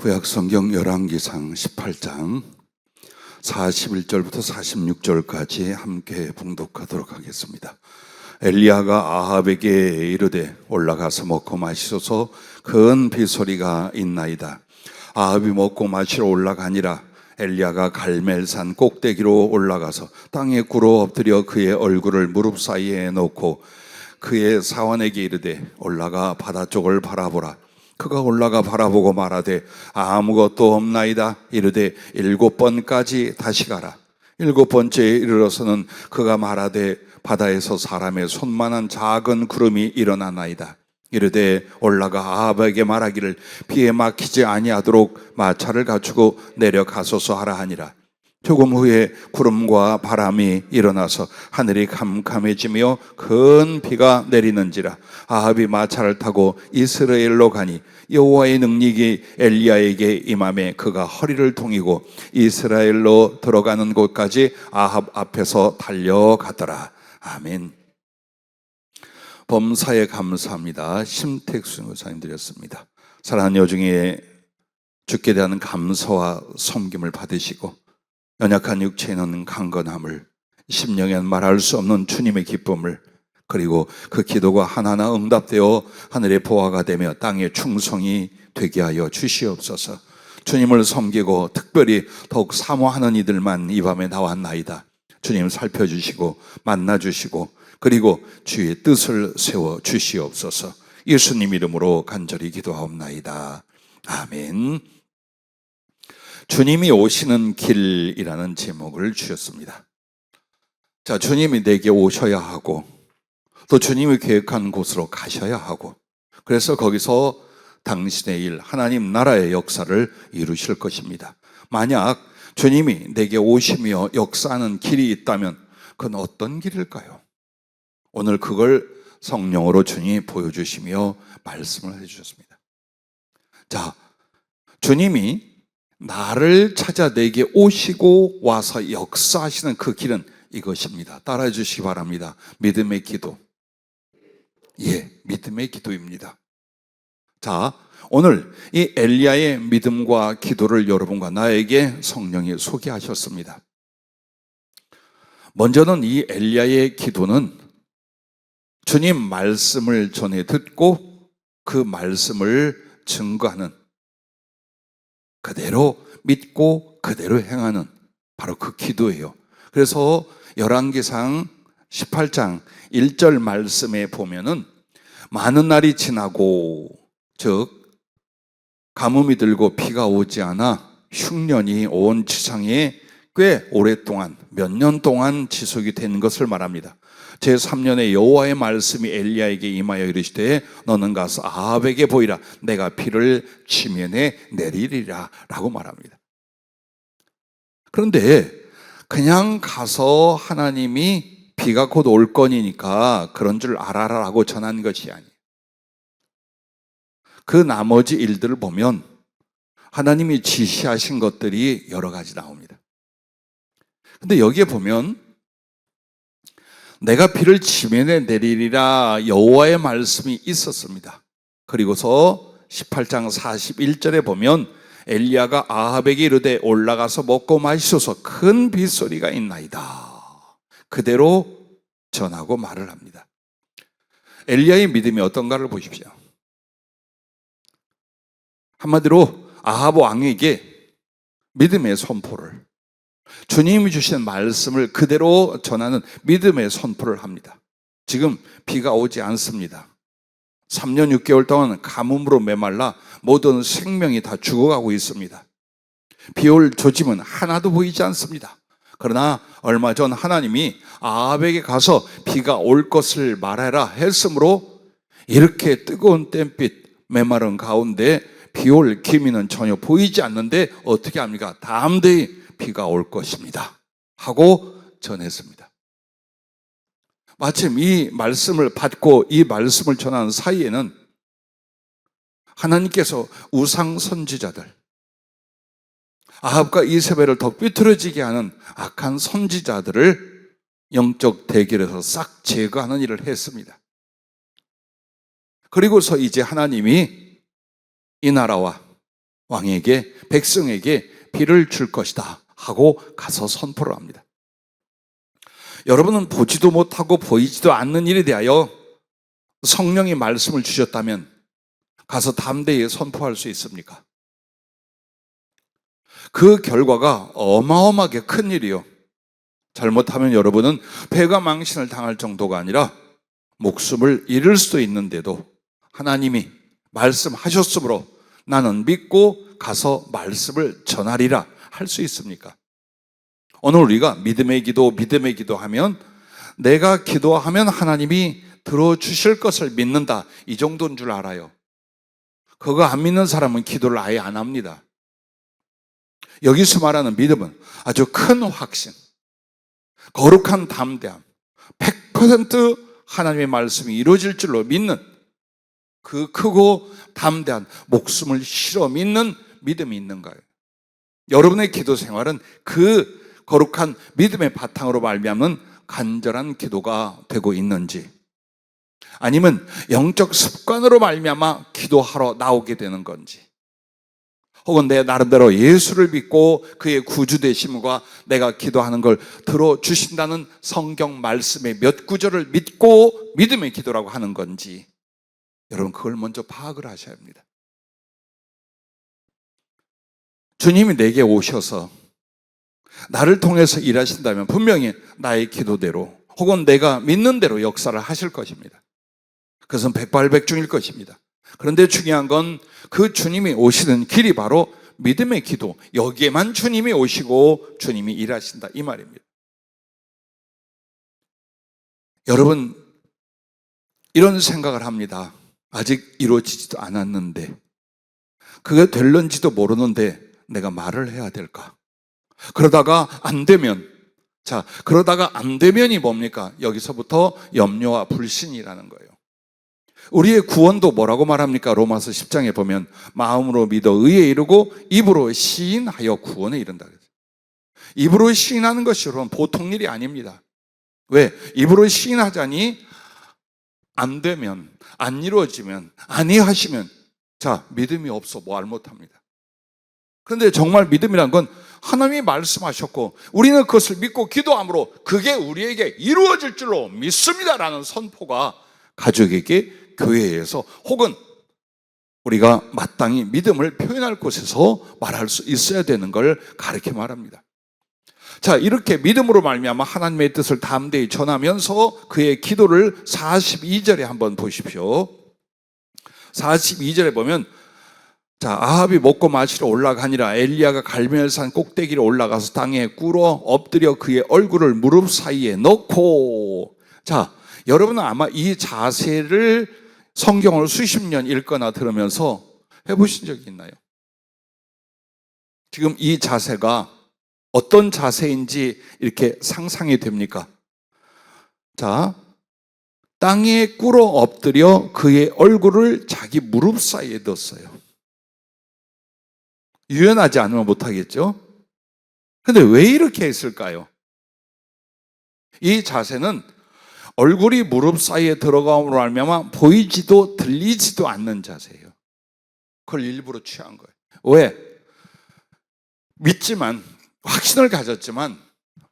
구약성경 열왕기상 18장 41절부터 46절까지 함께 봉독하도록 하겠습니다. 엘리야가 아합에게 이르되 올라가서 먹고 마시소서 큰 비소리가 있나이다. 아합이 먹고 마시러 올라가니라. 엘리야가 갈멜산 꼭대기로 올라가서 땅에 꿇어 엎드려 그의 얼굴을 무릎 사이에 놓고 그의 사환에게 이르되 올라가 바다 쪽을 바라보라. 그가 올라가 바라보고 말하되 아무것도 없나이다. 이르되 7번까지 다시 가라. 7번째에 이르러서는 그가 말하되 바다에서 사람의 손만한 작은 구름이 일어나나이다. 이르되 올라가 아합에게 말하기를 비에 막히지 아니하도록 마차를 갖추고 내려가소서 하라 하니라. 조금 후에 구름과 바람이 일어나서 하늘이 캄캄해지며 큰 비가 내리는지라. 아합이 마차를 타고 이스라엘로 가니 여호와의 능력이 엘리야에게 임하매 그가 허리를 동이고 이스라엘로 들어가는 곳까지 아합 앞에서 달려가더라. 아멘. 범사에 감사합니다. 심택수 목사님 드렸습니다. 사랑하는 여중에 주께 대한 감사와 섬김을 받으시고 연약한 육체에는 강건함을, 심령에는 말할 수 없는 주님의 기쁨을, 그리고 그 기도가 하나하나 응답되어 하늘의 보화가 되며 땅의 충성이 되게 하여 주시옵소서. 주님을 섬기고 특별히 더욱 사모하는 이들만 이 밤에 나왔나이다. 주님 살펴주시고 만나주시고 그리고 주의 뜻을 세워 주시옵소서. 예수님 이름으로 간절히 기도하옵나이다. 아멘. 주님이 오시는 길이라는 제목을 주셨습니다. 자, 주님이 내게 오셔야 하고 또 주님이 계획한 곳으로 가셔야 하고 그래서 거기서 당신의 일, 하나님 나라의 역사를 이루실 것입니다. 만약 주님이 내게 오시며 역사하는 길이 있다면 그건 어떤 길일까요? 오늘 그걸 성령으로 주님이 보여주시며 말씀을 해주셨습니다. 자, 주님이 나를 찾아 내게 오시고 와서 역사하시는 그 길은 이것입니다. 따라해 주시기 바랍니다. 믿음의 기도. 믿음의 기도입니다. 자, 오늘 이 엘리야의 믿음과 기도를 여러분과 나에게 성령이 소개하셨습니다. 먼저는 이 엘리야의 기도는 주님 말씀을 전해 듣고 그 말씀을 증거하는, 그대로 믿고 그대로 행하는 바로 그 기도예요. 그래서 열왕기상 18장 1절 말씀에 보면은 많은 날이 지나고 즉 가뭄이 들고 비가 오지 않아 흉년이 온 지상에 꽤 오랫동안 몇 년 동안 지속이 된 것을 말합니다. 제3년에 여호와의 말씀이 엘리야에게 임하여 이르시되 너는 가서 아합에게 보이라. 내가 비를 지면에 내리리라 라고 말합니다. 그런데 그냥 가서 하나님이 비가 곧 올 거니까 그런 줄 알아라 라고 전한 것이 아니에요. 그 나머지 일들을 보면 하나님이 지시하신 것들이 여러 가지 나옵니다. 근데 여기에 보면 내가 비를 지면에 내리리라 여호와의 말씀이 있었습니다. 그리고서 18장 41절에 보면 엘리야가 아합에게 이르되 올라가서 먹고 마시소서 큰 빗소리가 있나이다. 그대로 전하고 말을 합니다. 엘리야의 믿음이 어떤가를 보십시오. 한마디로 아합 왕에게 믿음의 선포를, 주님이 주신 말씀을 그대로 전하는 믿음의 선포를 합니다. 지금 비가 오지 않습니다. 3년 6개월 동안 가뭄으로 메말라 모든 생명이 다 죽어가고 있습니다. 비올 조짐은 하나도 보이지 않습니다. 그러나 얼마 전 하나님이 아합에게 가서 비가 올 것을 말해라 했으므로 이렇게 뜨거운 땡빛 메마른 가운데 비올 기미는 전혀 보이지 않는데 어떻게 합니까? 담대히 비가 올 것입니다 하고 전했습니다. 마침 이 말씀을 받고 이 말씀을 전하는 사이에는 하나님께서 우상 선지자들, 아합과 이세벨을 더 삐뚤어지게 하는 악한 선지자들을 영적 대결에서 싹 제거하는 일을 했습니다. 그리고서 이제 하나님이 이 나라와 왕에게, 백성에게 비를 줄 것이다 하고 가서 선포를 합니다. 여러분은 보지도 못하고 보이지도 않는 일에 대하여 성령이 말씀을 주셨다면 가서 담대히 선포할 수 있습니까? 그 결과가 어마어마하게 큰 일이요. 잘못하면 여러분은 폐가 망신을 당할 정도가 아니라 목숨을 잃을 수도 있는데도 하나님이 말씀하셨으므로 나는 믿고 가서 말씀을 전하리라 할 수 있습니까? 오늘 우리가 믿음의 기도 하면 내가 기도하면 하나님이 들어주실 것을 믿는다, 이 정도인 줄 알아요. 그거 안 믿는 사람은 기도를 아예 안 합니다. 여기서 말하는 믿음은 아주 큰 확신, 거룩한 담대함, 100% 하나님의 말씀이 이루어질 줄로 믿는 그 크고 담대한 목숨을 실어 믿는 믿음이 있는가요? 여러분의 기도 생활은 그 거룩한 믿음의 바탕으로 말미암은 간절한 기도가 되고 있는지, 아니면 영적 습관으로 말미암아 기도하러 나오게 되는 건지, 혹은 내 나름대로 예수를 믿고 그의 구주 되심과 내가 기도하는 걸 들어주신다는 성경 말씀의 몇 구절을 믿고 믿음의 기도라고 하는 건지, 여러분 그걸 먼저 파악을 하셔야 합니다. 주님이 내게 오셔서 나를 통해서 일하신다면 분명히 나의 기도대로 혹은 내가 믿는 대로 역사를 하실 것입니다. 그것은 백발백중일 것입니다. 그런데 중요한 건 그 주님이 오시는 길이 바로 믿음의 기도, 여기에만 주님이 오시고 주님이 일하신다, 이 말입니다. 여러분 이런 생각을 합니다. 아직 이루어지지도 않았는데, 그게 될런지도 모르는데 내가 말을 해야 될까? 그러다가 안 되면, 그러다가 안 되면이 뭡니까? 여기서부터 염려와 불신이라는 거예요. 우리의 구원도 뭐라고 말합니까? 로마서 10장에 보면 마음으로 믿어 의에 이르고 입으로 시인하여 구원에 이른다. 입으로 시인하는 것이 여러분 보통 일이 아닙니다. 왜? 입으로 시인하자니 안 되면, 안 이루어지면, 아니하시면 믿음이 없어 뭐 알 못합니다. 그런데 정말 믿음이란 건 하나님이 말씀하셨고 우리는 그것을 믿고 기도함으로 그게 우리에게 이루어질 줄로 믿습니다라는 선포가 가족에게, 교회에서 혹은 우리가 마땅히 믿음을 표현할 곳에서 말할 수 있어야 되는 걸 가르쳐 말합니다. 이렇게 믿음으로 말미암아 하나님의 뜻을 담대히 전하면서 그의 기도를 42절에 한번 보십시오. 42절에 보면 아합이 먹고 마시러 올라가니라 엘리야가 갈멜산 꼭대기로 올라가서 땅에 꿇어 엎드려 그의 얼굴을 무릎 사이에 넣고, 여러분은 아마 이 자세를 성경을 수십 년 읽거나 들으면서 해보신 적이 있나요? 지금 이 자세가 어떤 자세인지 이렇게 상상이 됩니까? 땅에 꿇어 엎드려 그의 얼굴을 자기 무릎 사이에 넣었어요. 유연하지 않으면 못하겠죠? 근데 왜 이렇게 했을까요? 이 자세는 얼굴이 무릎 사이에 들어감으로 말미암아 보이지도 들리지도 않는 자세예요. 그걸 일부러 취한 거예요. 왜? 믿지만, 확신을 가졌지만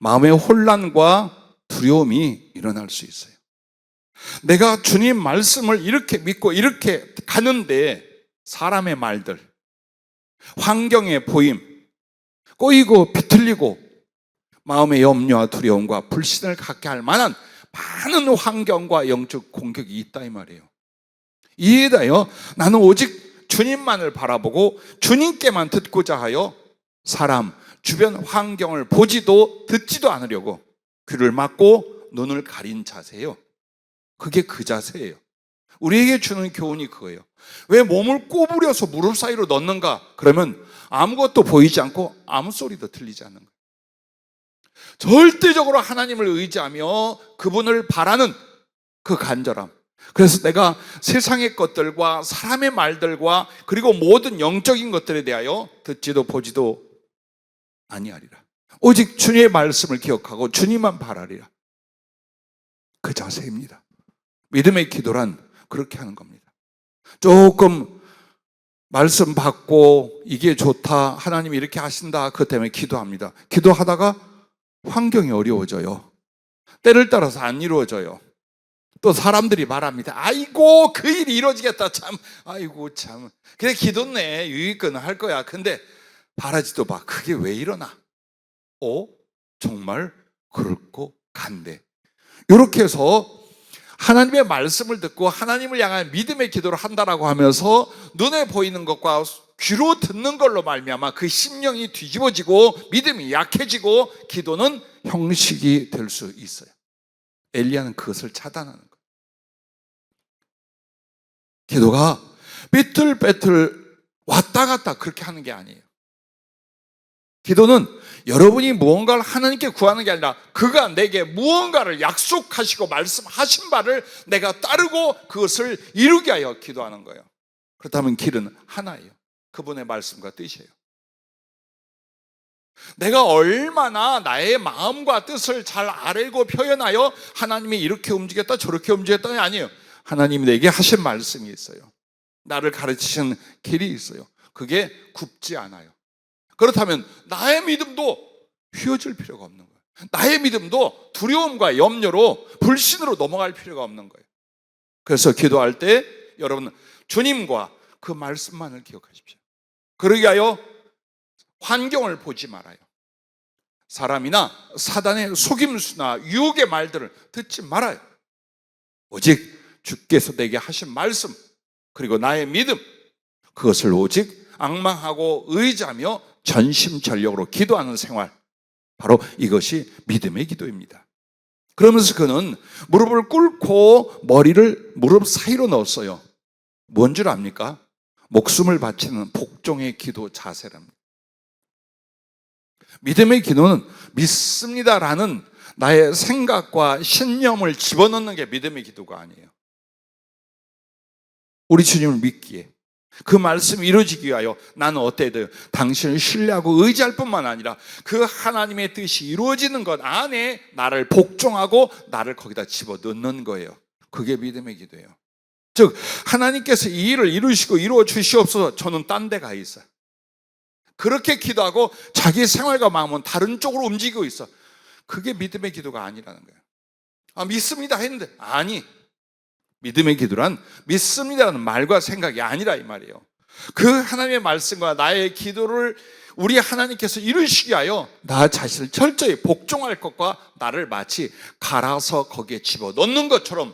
마음의 혼란과 두려움이 일어날 수 있어요. 내가 주님 말씀을 이렇게 믿고 이렇게 가는데 사람의 말들, 환경의 보임, 꼬이고 비틀리고 마음의 염려와 두려움과 불신을 갖게 할 만한 많은 환경과 영적 공격이 있다 이 말이에요. 이에 대하여 나는 오직 주님만을 바라보고 주님께만 듣고자 하여 사람, 주변 환경을 보지도 듣지도 않으려고 귀를 막고 눈을 가린 자세예요. 그게 그 자세예요. 우리에게 주는 교훈이 그거예요. 왜 몸을 꼬부려서 무릎 사이로 넣는가? 그러면 아무것도 보이지 않고 아무 소리도 들리지 않는 거예요. 절대적으로 하나님을 의지하며 그분을 바라는 그 간절함. 그래서 내가 세상의 것들과 사람의 말들과 그리고 모든 영적인 것들에 대하여 듣지도 보지도 아니하리라. 오직 주님의 말씀을 기억하고 주님만 바라리라. 그 자세입니다. 믿음의 기도란 그렇게 하는 겁니다. 조금 말씀 받고 이게 좋다, 하나님이 이렇게 하신다, 그것 때문에 기도합니다. 기도하다가 환경이 어려워져요. 때를 따라서 안 이루어져요. 또 사람들이 말합니다. 아이고 그 일이 이루어지겠다, 참, 아이고 참, 그래 기도네, 유익은 할 거야. 근데 바라지도 마. 그게 왜 일어나? 정말 그럴 거 같네. 이렇게 해서 하나님의 말씀을 듣고 하나님을 향한 믿음의 기도를 한다라고 하면서 눈에 보이는 것과 귀로 듣는 걸로 말미암아 그 심령이 뒤집어지고 믿음이 약해지고 기도는 형식이 될 수 있어요. 엘리야는 그것을 차단하는 거예요. 기도가 삐뚤빼뚤 왔다 갔다 그렇게 하는 게 아니에요. 기도는 여러분이 무언가를 하나님께 구하는 게 아니라 그가 내게 무언가를 약속하시고 말씀하신 바를 내가 따르고 그것을 이루게 하여 기도하는 거예요. 그렇다면 길은 하나예요. 그분의 말씀과 뜻이에요. 내가 얼마나 나의 마음과 뜻을 잘 알고 표현하여 하나님이 이렇게 움직였다 저렇게 움직였다가 아니에요. 하나님이 내게 하신 말씀이 있어요. 나를 가르치신 길이 있어요. 그게 굽지 않아요. 그렇다면 나의 믿음도 휘어질 필요가 없는 거예요. 나의 믿음도 두려움과 염려로 불신으로 넘어갈 필요가 없는 거예요. 그래서 기도할 때 여러분 주님과 그 말씀만을 기억하십시오. 그러기 위하여 환경을 보지 말아요. 사람이나 사단의 속임수나 유혹의 말들을 듣지 말아요. 오직 주께서 내게 하신 말씀 그리고 나의 믿음, 그것을 오직 앙망하고 의지하며 전심전력으로 기도하는 생활, 바로 이것이 믿음의 기도입니다. 그러면서 그는 무릎을 꿇고 머리를 무릎 사이로 넣었어요. 뭔 줄 압니까? 목숨을 바치는 복종의 기도 자세랍니다. 믿음의 기도는 믿습니다라는 나의 생각과 신념을 집어넣는 게 믿음의 기도가 아니에요. 우리 주님을 믿기에 그 말씀이 이루어지기 위하여 나는 어때야 돼요? 당신을 신뢰하고 의지할 뿐만 아니라 그 하나님의 뜻이 이루어지는 것 안에 나를 복종하고 나를 거기다 집어넣는 거예요. 그게 믿음의 기도예요. 즉 하나님께서 이 일을 이루시고 이루어 주시옵소서, 저는 딴 데 가 있어요. 그렇게 기도하고 자기 생활과 마음은 다른 쪽으로 움직이고 있어. 그게 믿음의 기도가 아니라는 거예요. 믿습니다 했는데 아니, 믿음의 기도란 믿습니다라는 말과 생각이 아니라 이 말이에요. 그 하나님의 말씀과 나의 기도를 우리 하나님께서 이루시기 위하여 나 자신을 철저히 복종할 것과 나를 마치 갈아서 거기에 집어넣는 것처럼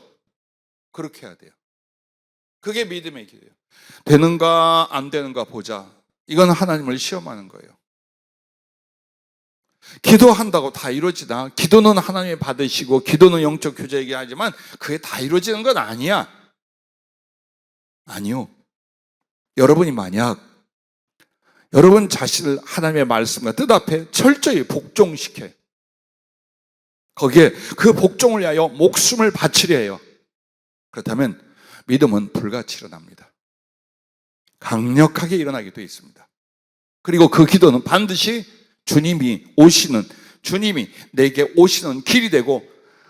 그렇게 해야 돼요. 그게 믿음의 기도예요. 되는가 안 되는가 보자, 이건 하나님을 시험하는 거예요. 기도한다고 다 이루어지나? 기도는 하나님이 받으시고 기도는 영적 교제이긴 하지만 그게 다 이루어지는 건 아니야. 아니요. 여러분이 만약 여러분 자신을 하나님의 말씀과 뜻 앞에 철저히 복종시켜, 거기에 그 복종을 위하여 목숨을 바치려 해요. 그렇다면 믿음은 불같이 일어납니다. 강력하게 일어나게 되어 있습니다. 그리고 그 기도는 반드시 주님이 내게 오시는 길이 되고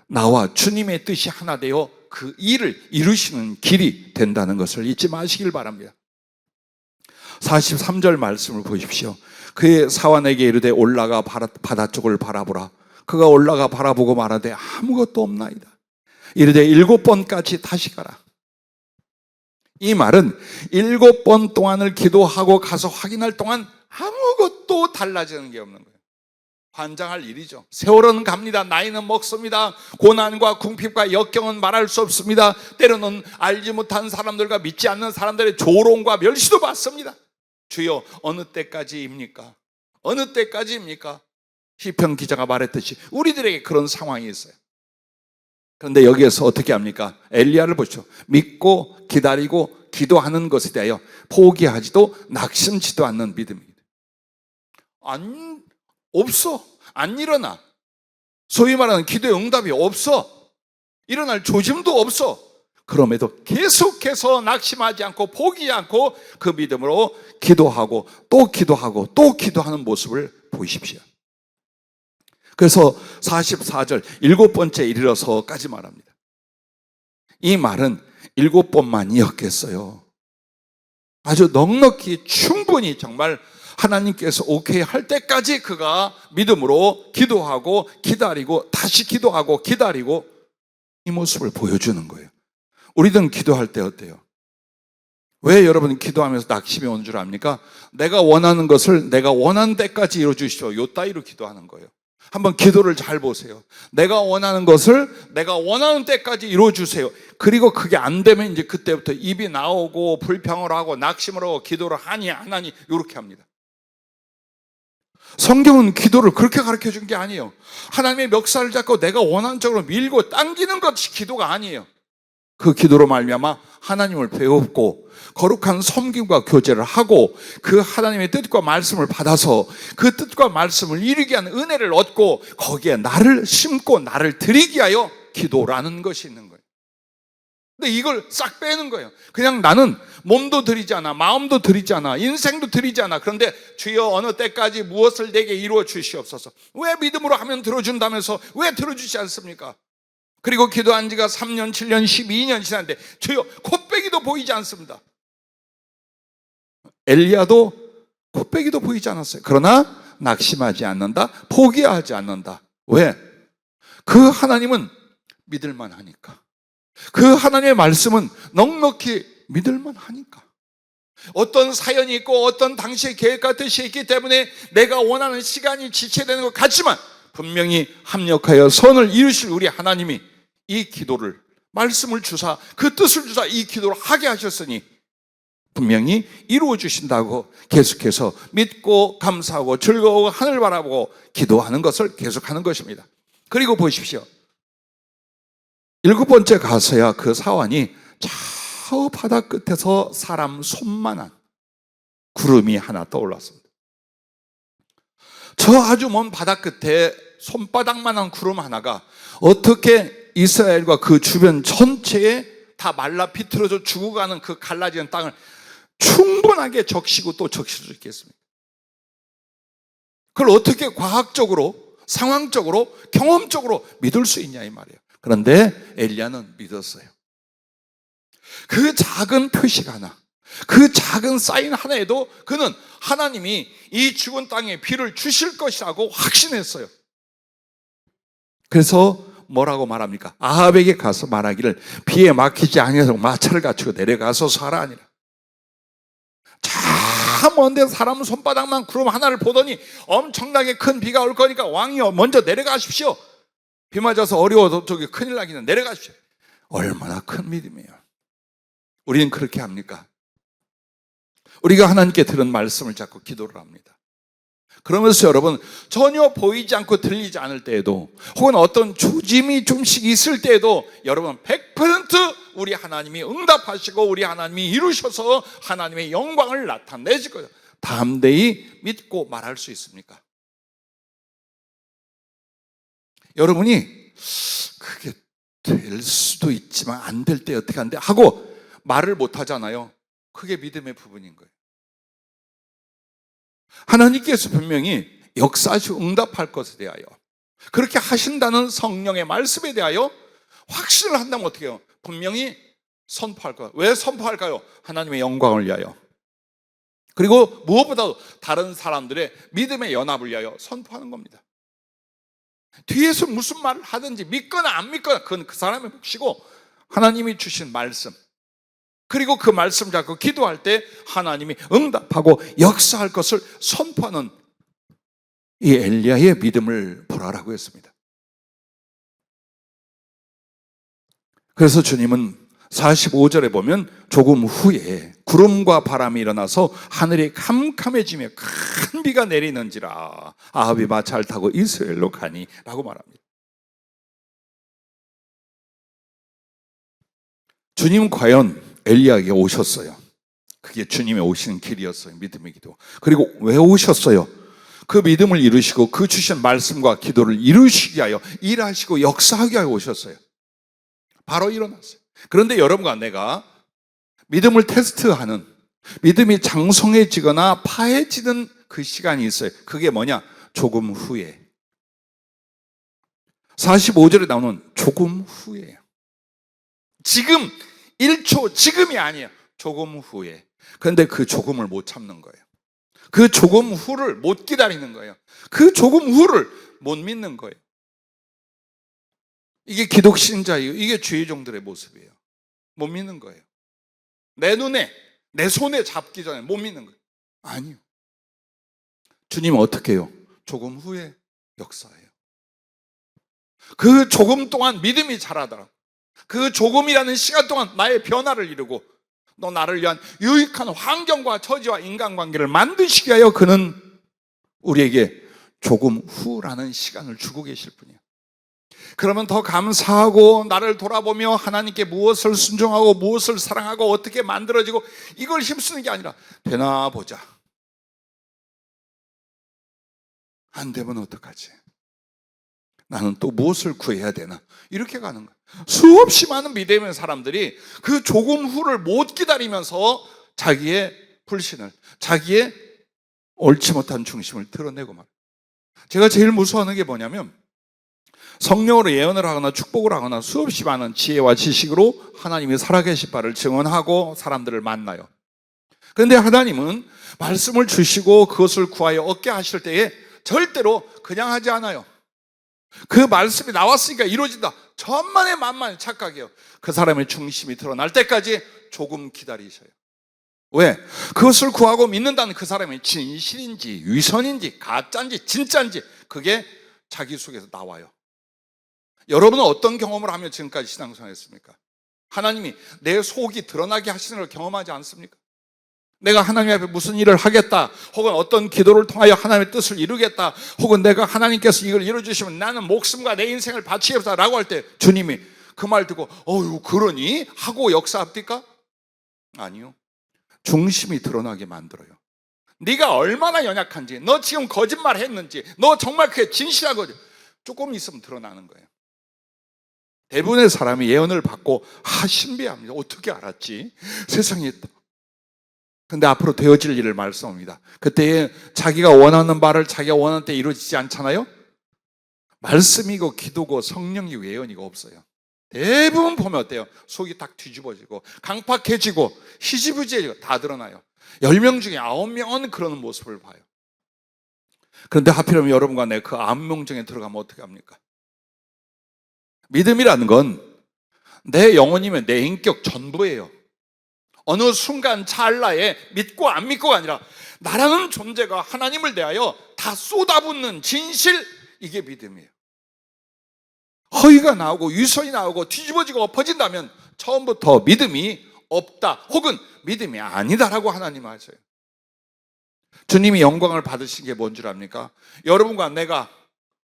나와 주님의 뜻이 하나 되어 그 일을 이루시는 길이 된다는 것을 잊지 마시길 바랍니다. 43절 말씀을 보십시오. 그의 사환에게 이르되 올라가 바다 쪽을 바라보라. 그가 올라가 바라보고 말하되 아무것도 없나이다. 이르되 7번까지 다시 가라. 이 말은 7번 동안을 기도하고 가서 확인할 동안 아무것도 달라지는 게 없는 거예요. 환장할 일이죠. 세월은 갑니다. 나이는 먹습니다. 고난과 궁핍과 역경은 말할 수 없습니다. 때로는 알지 못한 사람들과 믿지 않는 사람들의 조롱과 멸시도 받습니다. 주여 어느 때까지입니까? 어느 때까지입니까? 시편 기자가 말했듯이 우리들에게 그런 상황이 있어요. 그런데 여기에서 어떻게 합니까? 엘리야를 보시죠. 믿고 기다리고 기도하는 것에 대하여 포기하지도 낙심치도 않는 믿음입니다. 없어. 안 일어나. 소위 말하는 기도의 응답이 없어. 일어날 조짐도 없어. 그럼에도 계속해서 낙심하지 않고 포기하지 않고 그 믿음으로 기도하고 또 기도하고 또 기도하는 모습을 보이십시오. 그래서 44절 7번째 이르러서까지 말합니다. 이 말은 7번만이었겠어요? 아주 넉넉히 충분히 정말 하나님께서 오케이 할 때까지 그가 믿음으로 기도하고 기다리고 다시 기도하고 기다리고 이 모습을 보여주는 거예요. 우리들은 기도할 때 어때요? 왜 여러분 기도하면서 낙심이 오는 줄 압니까? 내가 원하는 것을 내가 원하는 때까지 이루어주시오. 요 따위로 기도하는 거예요. 한번 기도를 잘 보세요. 내가 원하는 것을 내가 원하는 때까지 이루어주세요. 그리고 그게 안 되면 이제 그때부터 입이 나오고 불평을 하고 낙심을 하고 기도를 하니 안 하니 이렇게 합니다. 성경은 기도를 그렇게 가르쳐 준 게 아니에요. 하나님의 멱살을 잡고 내가 원하는 쪽으로 밀고 당기는 것이 기도가 아니에요. 그 기도로 말미암아 하나님을 배웠고 거룩한 섬김과 교제를 하고 그 하나님의 뜻과 말씀을 받아서 그 뜻과 말씀을 이루게 하는 은혜를 얻고 거기에 나를 심고 나를 드리게 하여 기도라는 것이 있는 거예요. 근데 이걸 싹 빼는 거예요. 그냥 나는 몸도 드리지 않아, 마음도 드리지 않아, 인생도 드리지 않아. 그런데 주여 어느 때까지 무엇을 내게 이루어 주시옵소서. 왜 믿음으로 하면 들어준다면서 왜 들어주지 않습니까? 그리고 기도한 지가 3년, 7년, 12년 지났는데 주여 콧배기도 보이지 않습니다. 엘리야도 콧배기도 보이지 않았어요. 그러나 낙심하지 않는다, 포기하지 않는다. 왜? 그 하나님은 믿을만 하니까. 그 하나님의 말씀은 넉넉히 믿을만 하니까. 어떤 사연이 있고 어떤 당시의 계획과 뜻이 있기 때문에 내가 원하는 시간이 지체되는 것 같지만 분명히 합력하여 선을 이루실 우리 하나님이 이 기도를 말씀을 주사 그 뜻을 주사 이 기도를 하게 하셨으니 분명히 이루어 주신다고 계속해서 믿고 감사하고 즐거워하고 하늘 바라보고 기도하는 것을 계속하는 것입니다. 그리고 보십시오. 7번째 가서야 그 사환이 저 바다 끝에서 사람 손만한 구름이 하나 떠올랐습니다. 저 아주 먼 바다 끝에 손바닥만한 구름 하나가 어떻게 이스라엘과 그 주변 전체에 다 말라 비틀어져 죽어가는 그 갈라지는 땅을 충분하게 적시고 또 적실 수 있겠습니까? 그걸 어떻게 과학적으로, 상황적으로, 경험적으로 믿을 수 있냐 이 말이에요. 그런데 엘리야는 믿었어요. 그 작은 표식 하나, 그 작은 사인 하나에도 그는 하나님이 이 죽은 땅에 비를 주실 것이라고 확신했어요. 그래서 뭐라고 말합니까? 아합에게 가서 말하기를 비에 막히지 아니하도록 마차를 갖추고 내려가소서 하라 하니라. 참 먼데 사람 손바닥만 구름 하나를 보더니 엄청나게 큰 비가 올 거니까 왕이 먼저 내려가십시오. 비 맞아서 어려워서 저기 큰일 나기는 내려가십시오. 얼마나 큰 믿음이에요. 우리는 그렇게 합니까? 우리가 하나님께 들은 말씀을 잡고 기도를 합니다. 그러면서 여러분 전혀 보이지 않고 들리지 않을 때에도 혹은 어떤 조짐이 좀씩 있을 때에도 여러분 100% 우리 하나님이 응답하시고 우리 하나님이 이루셔서 하나님의 영광을 나타내실 거예요. 담대히 믿고 말할 수 있습니까? 여러분이 그게 될 수도 있지만 안 될 때 어떻게 하는데 하고 말을 못 하잖아요. 그게 믿음의 부분인 거예요. 하나님께서 분명히 역사하시고 응답할 것에 대하여 그렇게 하신다는 성령의 말씀에 대하여 확신을 한다면 어떻게 해요? 분명히 선포할 거예요. 왜 선포할까요? 하나님의 영광을 위하여. 그리고 무엇보다도 다른 사람들의 믿음의 연합을 위하여 선포하는 겁니다. 뒤에서 무슨 말을 하든지 믿거나 안 믿거나 그건 그 사람의 몫이고 하나님이 주신 말씀 그리고 그 말씀 잡고 기도할 때 하나님이 응답하고 역사할 것을 선포하는 이 엘리야의 믿음을 보라라고 했습니다. 그래서 주님은 45절에 보면 조금 후에 구름과 바람이 일어나서 하늘이 캄캄해지며 큰 비가 내리는지라 아합이 마차를 타고 이스라엘로 가니 라고 말합니다. 주님은 과연 엘리야에게 오셨어요. 그게 주님의 오시는 길이었어요. 믿음의 기도. 그리고 왜 오셨어요? 그 믿음을 이루시고 그 주신 말씀과 기도를 이루시게 하여 일하시고 역사하게 하여 오셨어요. 바로 일어났어요. 그런데 여러분과 내가 믿음을 테스트하는 믿음이 장성해지거나 파해지는 그 시간이 있어요. 그게 뭐냐? 조금 후에 45절에 나오는 조금 후에요. 지금 1초 지금이 아니에요. 조금 후에 그런데 그 조금을 못 참는 거예요. 그 조금 후를 못 기다리는 거예요. 그 조금 후를 못 믿는 거예요. 이게 기독신자예요. 이게 주의종들의 모습이에요. 못 믿는 거예요. 내 눈에, 내 손에 잡기 전에 못 믿는 거예요. 아니요. 주님은 어떻게 해요? 조금 후에 역사해요. 그 조금 동안 믿음이 자라더라고. 그 조금이라는 시간 동안 나의 변화를 이루고 너 나를 위한 유익한 환경과 처지와 인간관계를 만드시기 위하여 그는 우리에게 조금 후라는 시간을 주고 계실 분이에요. 그러면 더 감사하고 나를 돌아보며 하나님께 무엇을 순종하고 무엇을 사랑하고 어떻게 만들어지고 이걸 힘쓰는 게 아니라 되나 보자. 안 되면 어떡하지? 나는 또 무엇을 구해야 되나? 이렇게 가는 거예요. 수없이 많은 믿음의 사람들이 그 조금 후를 못 기다리면서 자기의 불신을, 자기의 옳지 못한 중심을 드러내고 말이에요. 제가 제일 무서워하는 게 뭐냐면 성령으로 예언을 하거나 축복을 하거나 수없이 많은 지혜와 지식으로 하나님이 살아계실 바를 증언하고 사람들을 만나요. 그런데 하나님은 말씀을 주시고 그것을 구하여 얻게 하실 때에 절대로 그냥 하지 않아요. 그 말씀이 나왔으니까 이루어진다. 천만의 만만의 착각이에요. 그 사람의 중심이 드러날 때까지 조금 기다리셔요. 왜? 그것을 구하고 믿는다는 그 사람이 진실인지 위선인지 가짜인지 진짜인지 그게 자기 속에서 나와요. 여러분은 어떤 경험을 하며 지금까지 신앙생활했습니까? 하나님이 내 속이 드러나게 하시는 걸 경험하지 않습니까? 내가 하나님 앞에 무슨 일을 하겠다, 혹은 어떤 기도를 통하여 하나님의 뜻을 이루겠다, 혹은 내가 하나님께서 이걸 이루어주시면 나는 목숨과 내 인생을 바치겠다 라고 할 때 주님이 그 말 듣고 어휴 그러니? 하고 역사합니까? 아니요. 중심이 드러나게 만들어요. 네가 얼마나 연약한지, 너 지금 거짓말 했는지, 너 정말 그게 진실한 거지 조금 있으면 드러나는 거예요. 대부분의 사람이 예언을 받고 신비합니다. 어떻게 알았지? 세상에 있다. 근데 앞으로 되어질 일을 말씀합니다. 그때 자기가 원하는 바를 자기가 원하는 때 이루어지지 않잖아요? 말씀이고 기도고 성령이고 예언이고 없어요. 대부분 보면 어때요? 속이 딱 뒤집어지고 강팍해지고 희지부지해지고 다 드러나요. 10명 중에 9명은 그러는 모습을 봐요. 그런데 하필이면 여러분과 내 그 9명 중에 들어가면 어떻게 합니까? 믿음이라는 건 내 영혼이면 내 인격 전부예요. 어느 순간 찰나에 믿고 안 믿고가 아니라 나라는 존재가 하나님을 대하여 다 쏟아붓는 진실, 이게 믿음이에요. 허위가 나오고 위선이 나오고 뒤집어지고 엎어진다면 처음부터 믿음이 없다 혹은 믿음이 아니다라고 하나님 하셔요. 주님이 영광을 받으신 게 뭔 줄 압니까? 여러분과 내가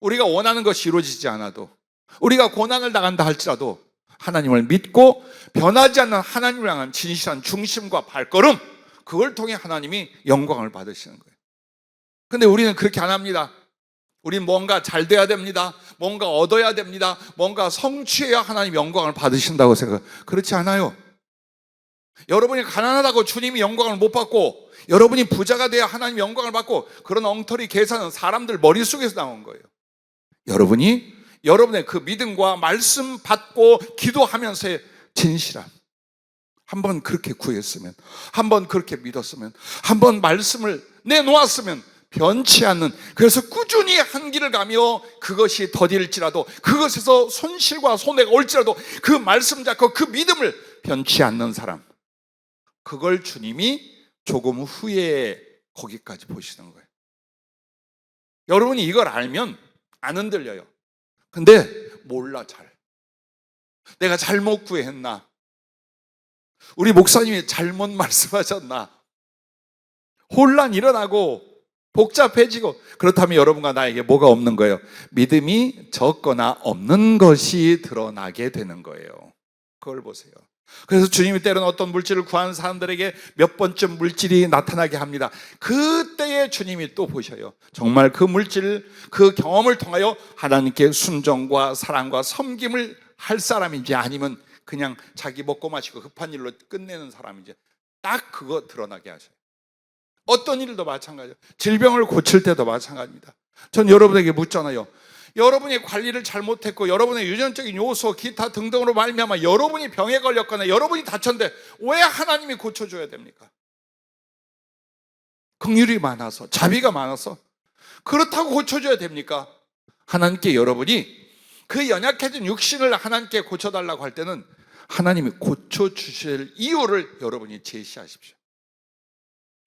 우리가 원하는 것이 이루어지지 않아도 우리가 고난을 당한다 할지라도 하나님을 믿고 변하지 않는 하나님을 향한 진실한 중심과 발걸음, 그걸 통해 하나님이 영광을 받으시는 거예요. 근데 우리는 그렇게 안 합니다. 우리는 뭔가 잘 돼야 됩니다. 뭔가 얻어야 됩니다. 뭔가 성취해야 하나님 영광을 받으신다고 생각해요. 그렇지 않아요. 여러분이 가난하다고 주님이 영광을 못 받고 여러분이 부자가 돼야 하나님 영광을 받고 그런 엉터리 계산은 사람들 머릿속에서 나온 거예요. 여러분이 여러분의 그 믿음과 말씀 받고 기도하면서의 진실함, 한번 그렇게 구했으면, 한번 그렇게 믿었으면, 한번 말씀을 내놓았으면 변치 않는, 그래서 꾸준히 한 길을 가며 그것이 더딜지라도 그것에서 손실과 손해가 올지라도 그 말씀 잡고 그 믿음을 변치 않는 사람, 그걸 주님이 조금 후에 거기까지 보시는 거예요. 여러분이 이걸 알면 안 흔들려요. 근데 몰라 잘. 내가 잘못 구했나? 우리 목사님이 잘못 말씀하셨나? 혼란이 일어나고 복잡해지고, 그렇다면 여러분과 나에게 뭐가 없는 거예요? 믿음이 적거나 없는 것이 드러나게 되는 거예요. 그걸 보세요. 그래서 주님이 때로는 어떤 물질을 구하는 사람들에게 몇 번쯤 물질이 나타나게 합니다. 그때에 주님이 또 보셔요. 정말 그 물질, 그 경험을 통하여 하나님께 순종과 사랑과 섬김을 할 사람인지 아니면 그냥 자기 먹고 마시고 급한 일로 끝내는 사람인지 딱 그거 드러나게 하셔요. 어떤 일도 마찬가지예요. 질병을 고칠 때도 마찬가지입니다. 전 여러분에게 묻잖아요. 여러분이 관리를 잘못했고 여러분의 유전적인 요소 기타 등등으로 말미암아 여러분이 병에 걸렸거나 여러분이 다쳤는데 왜 하나님이 고쳐줘야 됩니까? 긍휼이 많아서, 자비가 많아서 그렇다고 고쳐줘야 됩니까? 하나님께 여러분이 그 연약해진 육신을 하나님께 고쳐달라고 할 때는 하나님이 고쳐주실 이유를 여러분이 제시하십시오.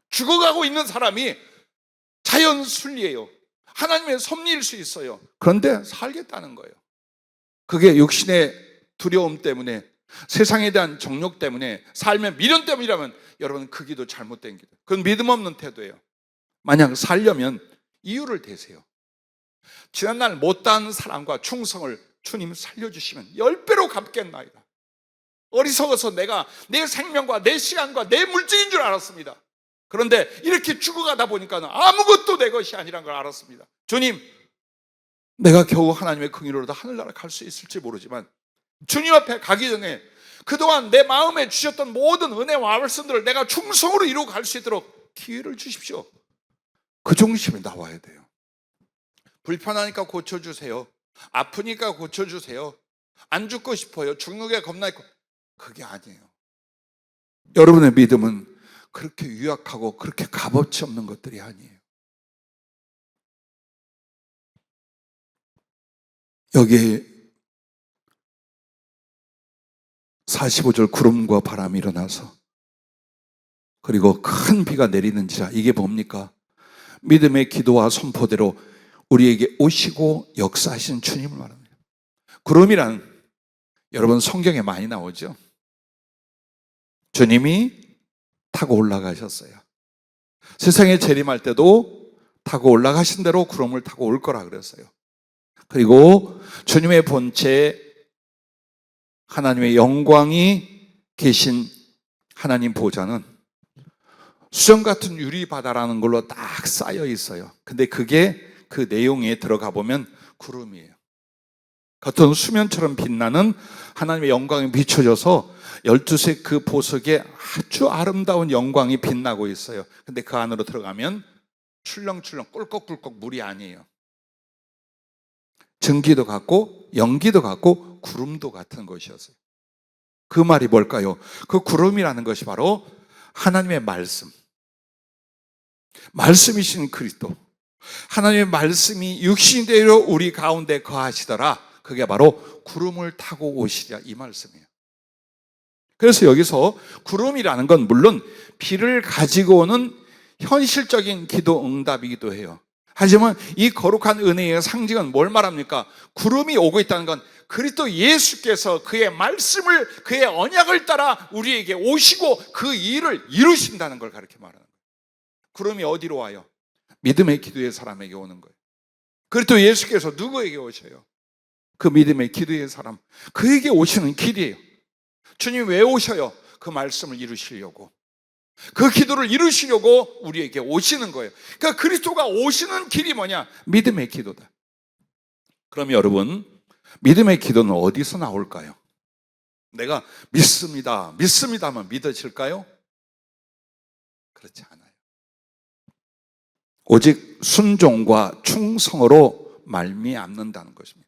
죽어가고 있는 사람이 자연 순리예요. 하나님의 섭리일 수 있어요. 그런데 살겠다는 거예요. 그게 육신의 두려움 때문에, 세상에 대한 정욕 때문에, 삶의 미련 때문이라면 여러분 그 기도 잘못된 기도. 그건 믿음 없는 태도예요. 만약 살려면 이유를 대세요. 지난날 못다한 사랑과 충성을 주님 살려주시면 10배로 갚겠나이다. 어리석어서 내가 내 생명과 내 시간과 내 물질인 줄 알았습니다. 그런데 이렇게 죽어가다 보니까 아무것도 내 것이 아니란 걸 알았습니다. 주님, 내가 겨우 하나님의 긍휼으로도 하늘나라 갈 수 있을지 모르지만 주님 앞에 가기 전에 그동안 내 마음에 주셨던 모든 은혜와 말씀들을 내가 충성으로 이루고 갈 수 있도록 기회를 주십시오. 그 중심에 나와야 돼요. 불편하니까 고쳐주세요. 아프니까 고쳐주세요. 안 죽고 싶어요. 죽는 게 겁나 있고. 그게 아니에요. 여러분의 믿음은 그렇게 유약하고 그렇게 값어치 없는 것들이 아니에요. 여기 45절 구름과 바람이 일어나서 그리고 큰 비가 내리는지라, 이게 뭡니까? 믿음의 기도와 선포대로 우리에게 오시고 역사하신 주님을 말합니다. 구름이란 여러분 성경에 많이 나오죠. 주님이 타고 올라가셨어요. 세상에 재림할 때도 타고 올라가신 대로 구름을 타고 올 거라 그랬어요. 그리고 주님의 본체 하나님의 영광이 계신 하나님 보좌는 수정 같은 유리바다라는 걸로 딱 쌓여 있어요. 근데 그게 그 내용에 들어가 보면 구름이에요. 겉은 수면처럼 빛나는 하나님의 영광이 비춰져서 12색 그 보석에 아주 아름다운 영광이 빛나고 있어요. 근데 그 안으로 들어가면 출렁출렁 꿀꺽꿀꺽 물이 아니에요. 증기도 같고 연기도 같고 구름도 같은 것이었어요. 그 말이 뭘까요? 그 구름이라는 것이 바로 하나님의 말씀이신 그리스도, 하나님의 말씀이 육신대로 우리 가운데 거하시더라. 그게 바로 구름을 타고 오시랴, 이 말씀이에요. 그래서 여기서 구름이라는 건 물론 비를 가지고 오는 현실적인 기도 응답이기도 해요. 하지만 이 거룩한 은혜의 상징은 뭘 말합니까? 구름이 오고 있다는 건 그리스도 예수께서 그의 말씀을, 그의 언약을 따라 우리에게 오시고 그 일을 이루신다는 걸 가르쳐 말하는 거예요. 구름이 어디로 와요? 믿음의 기도의 사람에게 오는 거예요. 그리스도 예수께서 누구에게 오셔요? 그 믿음의 기도의 사람, 그에게 오시는 길이에요. 주님 왜 오셔요? 그 말씀을 이루시려고, 그 기도를 이루시려고 우리에게 오시는 거예요. 그러니까 그리스도가 오시는 길이 뭐냐? 믿음의 기도다. 그럼 여러분, 믿음의 기도는 어디서 나올까요? 내가 믿습니다만 믿어질까요? 그렇지 않아요. 오직 순종과 충성으로 말미암는다는 것입니다.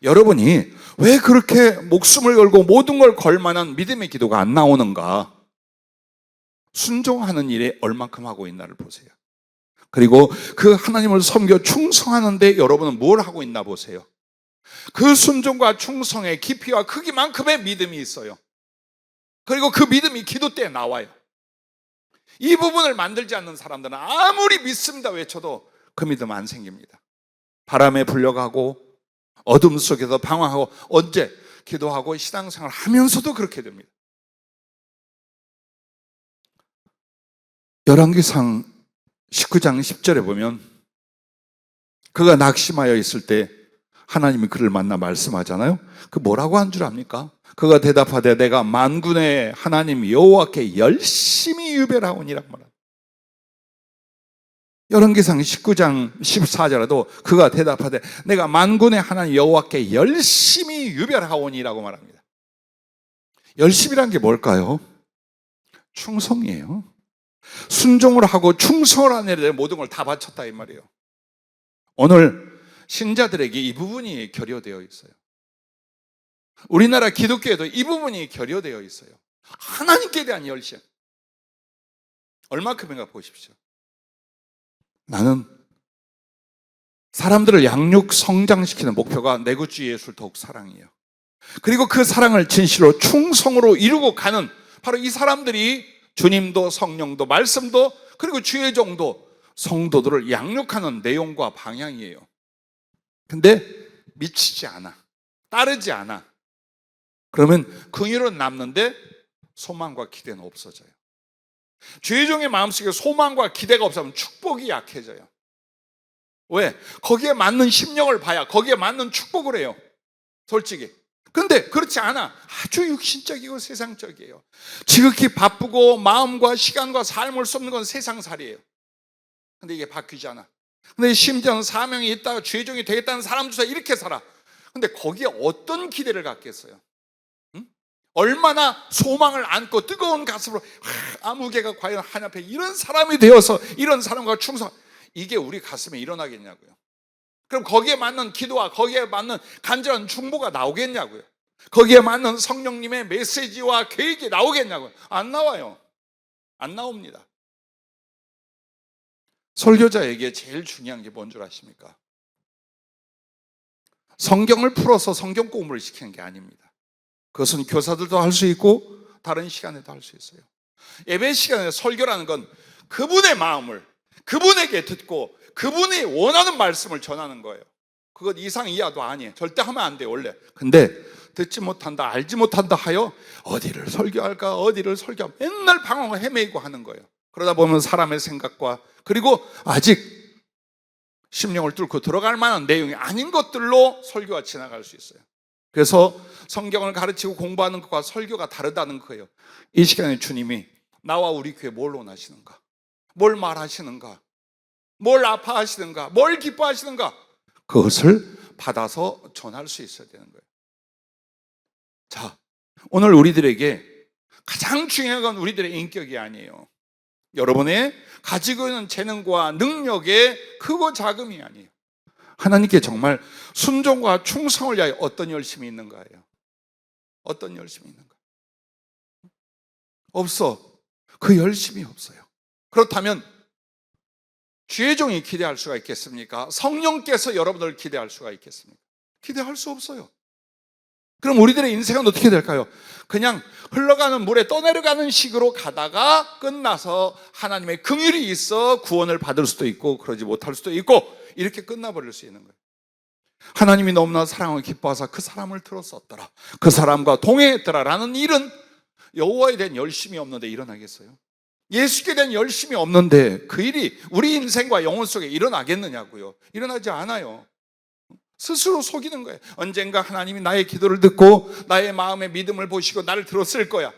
여러분이 왜 그렇게 목숨을 걸고 모든 걸 걸 만한 믿음의 기도가 안 나오는가? 순종하는 일에 얼만큼 하고 있나를 보세요. 그리고 그 하나님을 섬겨 충성하는데 여러분은 뭘 하고 있나 보세요. 그 순종과 충성의 깊이와 크기만큼의 믿음이 있어요. 그리고 그 믿음이 기도 때 나와요. 이 부분을 만들지 않는 사람들은 아무리 믿습니다 외쳐도 그 믿음 안 생깁니다. 바람에 불려가고 어둠 속에서 방황하고 언제 기도하고 신앙생활 하면서도 그렇게 됩니다. 열왕기상 19장 10절에 보면 그가 낙심하여 있을 때 하나님이 그를 만나 말씀하잖아요. 그 뭐라고 한 줄 압니까? 그가 대답하되 내가 만군의 하나님 여호와께 열심히 유별하오니라 말합니다. 열왕기상 19장 14절에도 그가 대답하되 내가 만군의 하나님 여호와께 열심히 유별하오니라고 말합니다. 열심이란 게 뭘까요? 충성이에요. 순종을 하고 충성을 하는 일에 모든 걸 다 바쳤다 이 말이에요. 오늘 신자들에게 이 부분이 결여되어 있어요. 우리나라 기독교에도 이 부분이 결여되어 있어요. 하나님께 대한 열심 얼마큼인가 보십시오. 나는 사람들을 양육 성장시키는 목표가 내 구 주 예수를 더욱 사랑해요. 그리고 그 사랑을 진실로 충성으로 이루고 가는 바로 이 사람들이 주님도 성령도 말씀도 그리고 주의 종도 성도들을 양육하는 내용과 방향이에요. 근데 미치지 않아, 따르지 않아. 그러면 긍휼은 남는데 소망과 기대는 없어져요. 주의 종의 마음속에 소망과 기대가 없으면 축복이 약해져요. 왜? 거기에 맞는 심령을 봐야 거기에 맞는 축복을 해요, 솔직히. 근데 그렇지 않아. 아주 육신적이고 세상적이에요. 지극히 바쁘고 마음과 시간과 삶을 쏟는 건 세상살이에요. 근데 이게 바뀌지 않아. 근데 심지어는 사명이 있다, 주의 종이 되겠다는 사람조차 이렇게 살아. 근데 거기에 어떤 기대를 갖겠어요? 응? 얼마나 소망을 안고 뜨거운 가슴으로 아무개가 과연 하나님 앞에 이런 사람이 되어서 이런 사람과 충성, 이게 우리 가슴에 일어나겠냐고요. 그럼 거기에 맞는 기도와 거기에 맞는 간절한 중보가 나오겠냐고요. 거기에 맞는 성령님의 메시지와 계획이 나오겠냐고요. 안 나와요. 안 나옵니다. 설교자에게 제일 중요한 게 뭔 줄 아십니까? 성경을 풀어서 성경 공부를 시키는 게 아닙니다. 그것은 교사들도 할 수 있고 다른 시간에도 할 수 있어요. 예배 시간에 설교라는 건 그분의 마음을 그분에게 듣고 그분이 원하는 말씀을 전하는 거예요. 그것 이상 이하도 아니에요. 절대 하면 안 돼요, 원래. 근데 듣지 못한다, 알지 못한다 하여 어디를 설교할까, 어디를 설교할까 맨날 방황을 헤매고 하는 거예요. 그러다 보면 사람의 생각과 그리고 아직 심령을 뚫고 들어갈 만한 내용이 아닌 것들로 설교가 지나갈 수 있어요. 그래서 성경을 가르치고 공부하는 것과 설교가 다르다는 거예요. 이 시간에 주님이 나와 우리 교회 뭘 원하시는가, 뭘 말하시는가, 뭘 아파하시는가, 뭘 기뻐하시는가, 그것을 받아서 전할 수 있어야 되는 거예요. 자, 오늘 우리들에게 가장 중요한 건 우리들의 인격이 아니에요. 여러분의 가지고 있는 재능과 능력의 크고 작음이 아니에요. 하나님께 정말 순종과 충성을 위하여 어떤 열심이 있는가예요. 어떤 열심이 있는가? 없어. 그 열심이 없어요. 그렇다면 주의 종이 기대할 수가 있겠습니까? 성령께서 여러분을 기대할 수가 있겠습니까? 기대할 수 없어요. 그럼 우리들의 인생은 어떻게 될까요? 그냥 흘러가는 물에 떠내려가는 식으로 가다가 끝나서 하나님의 긍휼이 있어 구원을 받을 수도 있고 그러지 못할 수도 있고 이렇게 끝나버릴 수 있는 거예요. 하나님이 너무나 사랑을 기뻐하사 그 사람을 들었었더라, 그 사람과 동행했더라라는 일은 여호와에 대한 열심이 없는데 일어나겠어요? 예수께 대한 열심이 없는데 그 일이 우리 인생과 영혼 속에 일어나겠느냐고요? 일어나지 않아요. 스스로 속이는 거예요. 언젠가 하나님이 나의 기도를 듣고 나의 마음의 믿음을 보시고 나를 들었을 거야.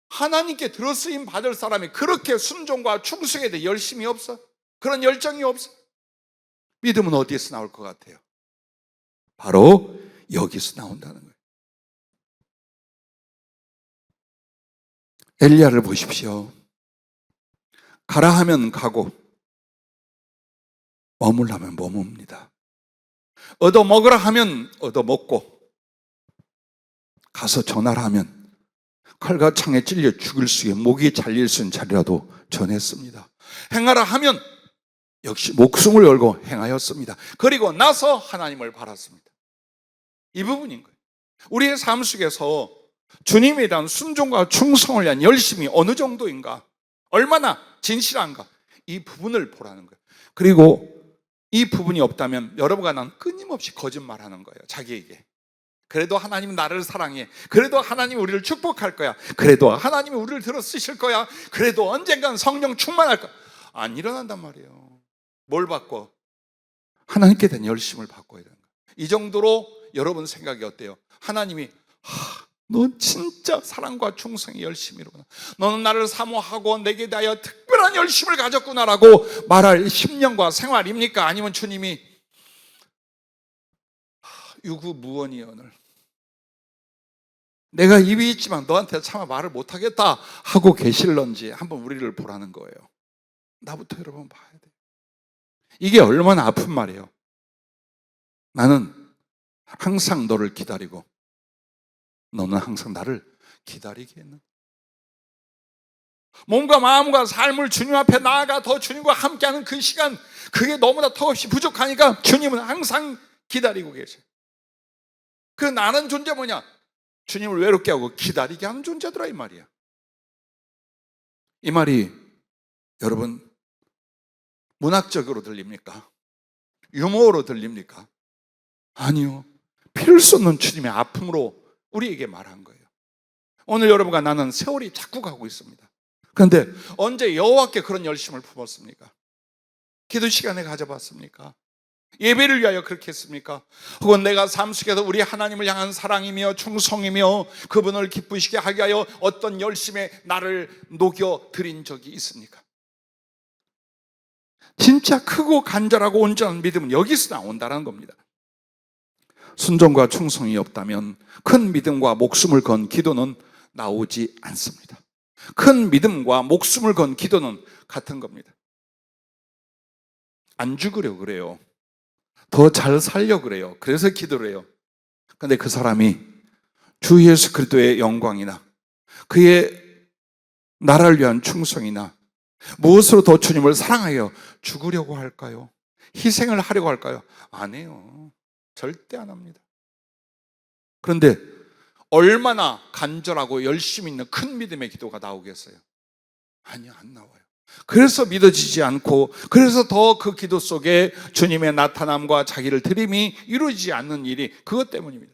하나님께 들었으임 받을 사람이 그렇게 순종과 충성에 대해 열심이 없어? 그런 열정이 없어? 믿음은 어디에서 나올 것 같아요? 바로 여기서 나온다는 거예요. 엘리야를 보십시오. 가라 하면 가고 머물라면 머뭅니다. 얻어 먹으라 하면 얻어 먹고 가서 전하라 하면 칼과 창에 찔려 죽을 수에 목이 잘릴 수 있는 자리라도 전했습니다. 행하라 하면 역시 목숨을 걸고 행하였습니다. 그리고 나서 하나님을 바랐습니다. 이 부분인 거예요. 우리의 삶 속에서 주님에 대한 순종과 충성을 위한 열심이 어느 정도인가, 얼마나 진실한가, 이 부분을 보라는 거예요. 그리고 이 부분이 없다면 여러분과 난 끊임없이 거짓말하는 거예요. 자기에게. 그래도 하나님은 나를 사랑해, 그래도 하나님이 우리를 축복할 거야, 그래도 하나님이 우리를 들어 쓰실 거야, 그래도 언젠간 성령 충만할 거야. 안 일어난단 말이에요. 뭘 바꿔? 하나님께 대한 열심을 바꿔야 되는 거예요. 이 정도로 여러분 생각이 어때요? 하나님이 넌 진짜 사랑과 충성이 열심이로구나, 너는 나를 사모하고 내게 대하여 특별한 열심을 가졌구나라고 말할 심령과 생활입니까? 아니면 주님이 유구무원이여 오늘 내가 입이 있지만 너한테 차마 말을 못하겠다 하고 계실런지 한번 우리를 보라는 거예요. 나부터 여러분 봐야 돼요. 이게 얼마나 아픈 말이에요. 나는 항상 너를 기다리고 너는 항상 나를 기다리게 했는. 몸과 마음과 삶을 주님 앞에 나아가 더 주님과 함께하는 그 시간, 그게 너무나 턱없이 부족하니까 주님은 항상 기다리고 계세요. 그 나는 존재 뭐냐? 주님을 외롭게 하고 기다리게 하는 존재더라 이 말이야. 이 말이 여러분 문학적으로 들립니까? 유머로 들립니까? 아니요. 필요 수 없는 주님의 아픔으로 우리에게 말한 거예요. 오늘 여러분과 나는 세월이 자꾸 가고 있습니다. 그런데 언제 여호와께 그런 열심을 품었습니까? 기도 시간에 가져봤습니까? 예배를 위하여 그렇게 했습니까? 혹은 내가 삶 속에서 우리 하나님을 향한 사랑이며 충성이며 그분을 기쁘시게 하게 하여 어떤 열심에 나를 녹여 드린 적이 있습니까? 진짜 크고 간절하고 온전한 믿음은 여기서 나온다는 겁니다. 순종과 충성이 없다면 큰 믿음과 목숨을 건 기도는 나오지 않습니다. 큰 믿음과 목숨을 건 기도는 같은 겁니다. 안 죽으려고 그래요. 더 잘 살려고 그래요. 그래서 기도를 해요. 그런데 그 사람이 주 예수 그리스도의 영광이나 그의 나라를 위한 충성이나 무엇으로 더 주님을 사랑하여 죽으려고 할까요? 희생을 하려고 할까요? 안 해요. 절대 안 합니다. 그런데 얼마나 간절하고 열심히 있는 큰 믿음의 기도가 나오겠어요? 아니요, 안 나와요. 그래서 믿어지지 않고, 그래서 더 그 기도 속에 주님의 나타남과 자기를 드림이 이루어지지 않는 일이 그것 때문입니다.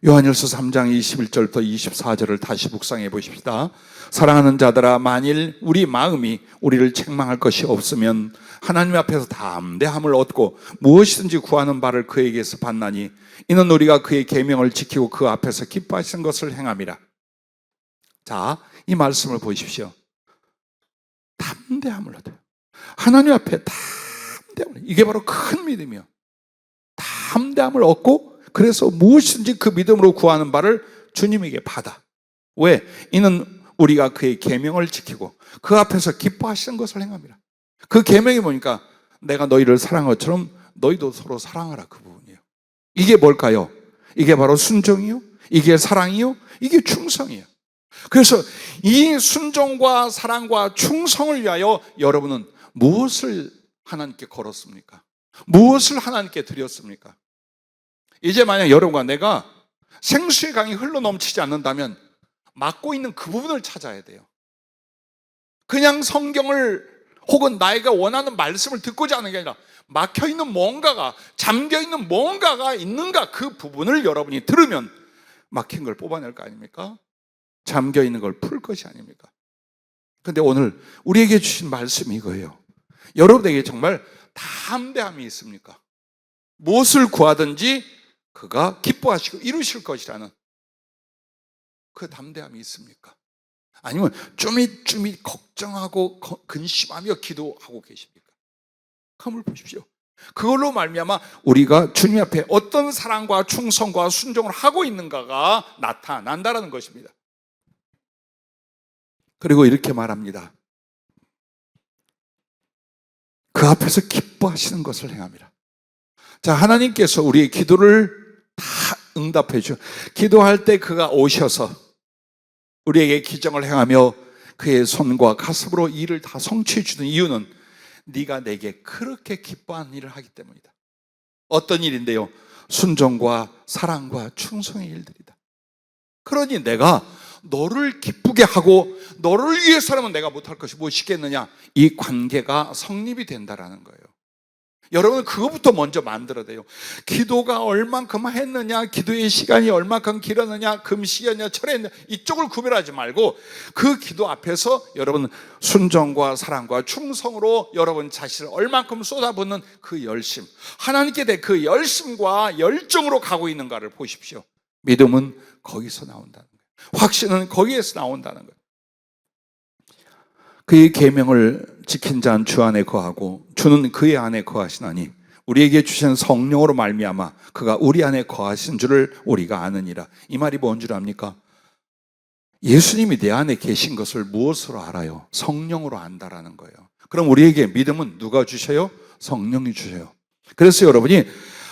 요한일서 3장 21절부터 24절을 다시 묵상해 보십시다. 사랑하는 자들아, 만일 우리 마음이 우리를 책망할 것이 없으면 하나님 앞에서 담대함을 얻고 무엇이든지 구하는 바를 그에게서 받나니 이는 우리가 그의 계명을 지키고 그 앞에서 기뻐하시는 것을 행함이라. 자, 이 말씀을 보십시오. 담대함을 얻어요. 하나님 앞에 담대함을, 이게 바로 큰 믿음이요. 담대함을 얻고 그래서 무엇이든지 그 믿음으로 구하는 바를 주님에게 받아. 왜? 이는 우리가 그의 계명을 지키고 그 앞에서 기뻐하시는 것을 행합니다. 그 계명이 뭐니까 내가 너희를 사랑한 것처럼 너희도 서로 사랑하라, 그 부분이에요. 이게 뭘까요? 이게 바로 순종이요? 이게 사랑이요? 이게 충성이에요. 그래서 이 순종과 사랑과 충성을 위하여 여러분은 무엇을 하나님께 걸었습니까? 무엇을 하나님께 드렸습니까? 이제 만약 여러분과 내가 생수의 강이 흘러 넘치지 않는다면 막고 있는 그 부분을 찾아야 돼요. 그냥 성경을 혹은 나이가 원하는 말씀을 듣고자 하는 게 아니라 막혀있는 뭔가가, 잠겨있는 뭔가가 있는가, 그 부분을 여러분이 들으면 막힌 걸 뽑아낼 거 아닙니까? 잠겨있는 걸 풀 것이 아닙니까? 그런데 오늘 우리에게 주신 말씀이 이거예요. 여러분에게 정말 담대함이 있습니까? 무엇을 구하든지 그가 기뻐하시고 이루실 것이라는 그 담대함이 있습니까? 아니면 쭈밋쭈밋 걱정하고 근심하며 기도하고 계십니까? 한번 보십시오. 그걸로 말미암아 우리가 주님 앞에 어떤 사랑과 충성과 순종을 하고 있는가가 나타난다는 것입니다. 그리고 이렇게 말합니다. 그 앞에서 기뻐하시는 것을 행합니다. 자, 하나님께서 우리의 기도를 다 응답해 줘. 기도할 때 그가 오셔서 우리에게 기정을 행하며 그의 손과 가슴으로 일을 다 성취해 주는 이유는 네가 내게 그렇게 기뻐하는 일을 하기 때문이다. 어떤 일인데요? 순종과 사랑과 충성의 일들이다. 그러니 내가 너를 기쁘게 하고 너를 위해서라면 내가 못할 것이 무엇이겠느냐? 이 관계가 성립이 된다라는 거예요. 여러분은 그것부터 먼저 만들어야 돼요. 기도가 얼만큼 했느냐, 기도의 시간이 얼만큼 길었느냐, 금식이었냐, 철회했냐, 이쪽을 구별하지 말고 그 기도 앞에서 여러분 순종과 사랑과 충성으로 여러분 자신을 얼만큼 쏟아붓는 그 열심, 하나님께 대해 그 열심과 열정으로 가고 있는가를 보십시오. 믿음은 거기서 나온다는 거예요. 확신은 거기에서 나온다는 거예요. 그의 계명을 지킨 자는 주 안에 거하고 주는 그의 안에 거하시나니 우리에게 주신 성령으로 말미암아 그가 우리 안에 거하신 줄을 우리가 아느니라. 이 말이 뭔 줄 압니까? 예수님이 내 안에 계신 것을 무엇으로 알아요? 성령으로 안다라는 거예요. 그럼 우리에게 믿음은 누가 주셔요? 성령이 주셔요. 그래서 여러분이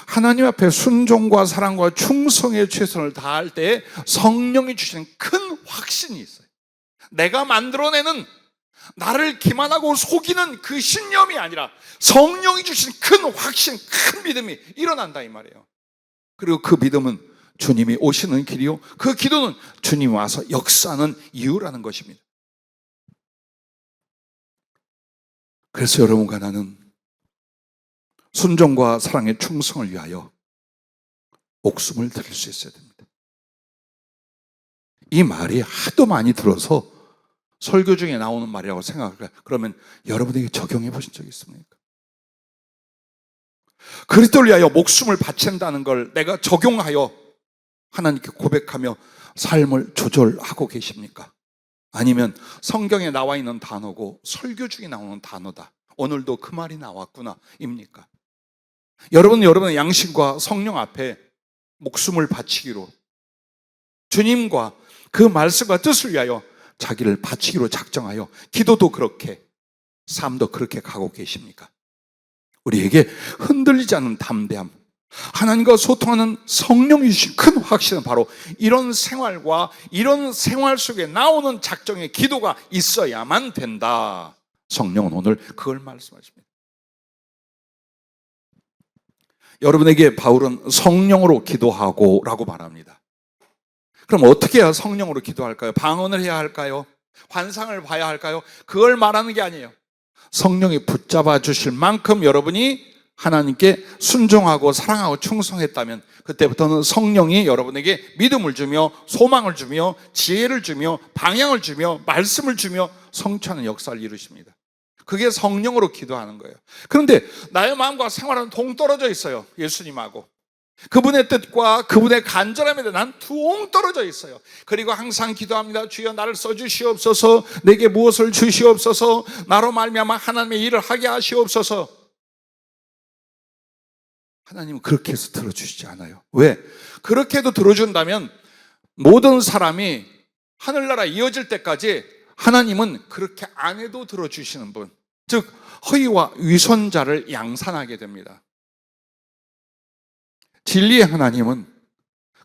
하나님 앞에 순종과 사랑과 충성의 최선을 다할 때 성령이 주시는 큰 확신이 있어요. 내가 만들어내는 나를 기만하고 속이는 그 신념이 아니라 성령이 주신 큰 확신, 큰 믿음이 일어난다 이 말이에요. 그리고 그 믿음은 주님이 오시는 길이요, 그 기도는 주님이 와서 역사하는 이유라는 것입니다. 그래서 여러분과 나는 순종과 사랑의 충성을 위하여 목숨을 드릴 수 있어야 됩니다. 이 말이 하도 많이 들어서 설교 중에 나오는 말이라고 생각할까요? 그러면 여러분에게 적용해 보신 적 있습니까? 그리스도를 위하여 목숨을 바친다는 걸 내가 적용하여 하나님께 고백하며 삶을 조절하고 계십니까? 아니면 성경에 나와 있는 단어고 설교 중에 나오는 단어다, 오늘도 그 말이 나왔구나 입니까? 여러분은 여러분의 양심과 성령 앞에 목숨을 바치기로, 주님과 그 말씀과 뜻을 위하여 자기를 바치기로 작정하여 기도도 그렇게, 삶도 그렇게 가고 계십니까? 우리에게 흔들리지 않는 담대함, 하나님과 소통하는 성령이 주신 큰 확신은 바로 이런 생활과 이런 생활 속에 나오는 작정의 기도가 있어야만 된다. 성령은 오늘 그걸 말씀하십니다. 여러분에게 바울은 성령으로 기도하고 라고 말합니다. 그럼 어떻게 해야 성령으로 기도할까요? 방언을 해야 할까요? 환상을 봐야 할까요? 그걸 말하는 게 아니에요. 성령이 붙잡아 주실 만큼 여러분이 하나님께 순종하고 사랑하고 충성했다면 그때부터는 성령이 여러분에게 믿음을 주며 소망을 주며 지혜를 주며 방향을 주며 말씀을 주며 성취하는 역사를 이루십니다. 그게 성령으로 기도하는 거예요. 그런데 나의 마음과 생활은 동떨어져 있어요. 예수님하고 그분의 뜻과 그분의 간절함에 대해 난 동떨어져 있어요. 그리고 항상 기도합니다. 주여 나를 써주시옵소서, 내게 무엇을 주시옵소서, 나로 말미암아 하나님의 일을 하게 하시옵소서. 하나님은 그렇게 해서 들어주시지 않아요. 왜? 그렇게 해도 들어준다면 모든 사람이 하늘나라 이어질 때까지 하나님은 그렇게 안 해도 들어주시는 분, 즉 허위와 위선자를 양산하게 됩니다. 진리의 하나님은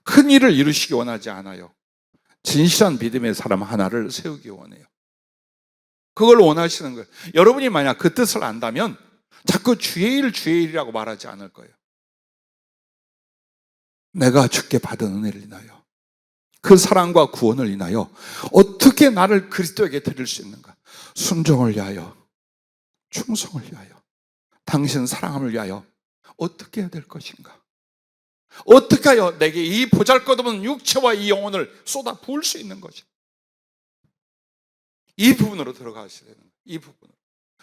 큰 일을 이루시기 원하지 않아요. 진실한 믿음의 사람 하나를 세우기 원해요. 그걸 원하시는 거예요. 여러분이 만약 그 뜻을 안다면 자꾸 주의 일, 주의 일이라고 말하지 않을 거예요. 내가 주께 받은 은혜를 인하여, 그 사랑과 구원을 인하여 어떻게 나를 그리스도에게 드릴 수 있는가? 순종을 위하여, 충성을 위하여, 당신 사랑함을 위하여 어떻게 해야 될 것인가? 어떻게 하여 내게 이 보잘것없는 육체와 이 영혼을 쏟아 부을 수 있는 것이? 이 부분으로 들어가셔야 되는 거예요. 이 부분으로.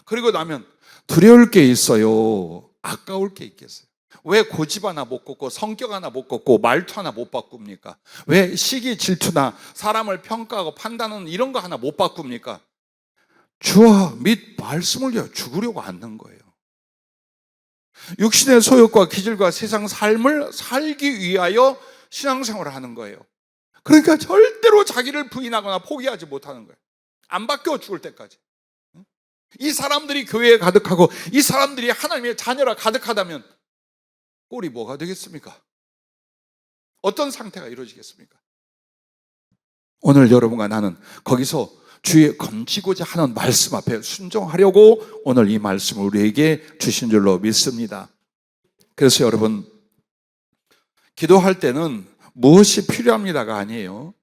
그리고 나면 두려울 게 있어요? 아까울 게 있겠어요? 왜 고집 하나 못 걷고 성격 하나 못 걷고 말투 하나 못 바꿉니까? 왜 시기 질투나 사람을 평가하고 판단하는 이런 거 하나 못 바꿉니까? 주와 및 말씀을 위하여 죽으려고 앉는 거예요. 육신의 소욕과 기질과 세상 삶을 살기 위하여 신앙생활을 하는 거예요. 그러니까 절대로 자기를 부인하거나 포기하지 못하는 거예요. 안 바뀌어 죽을 때까지. 이 사람들이 교회에 가득하고 이 사람들이 하나님의 자녀라 가득하다면 꼴이 뭐가 되겠습니까? 어떤 상태가 이루어지겠습니까? 오늘 여러분과 나는 거기서 주의 건지고자 하는 말씀 앞에 순종하려고 오늘 이 말씀을 우리에게 주신 줄로 믿습니다. 그래서 여러분, 기도할 때는 무엇이 필요합니다가 아니에요.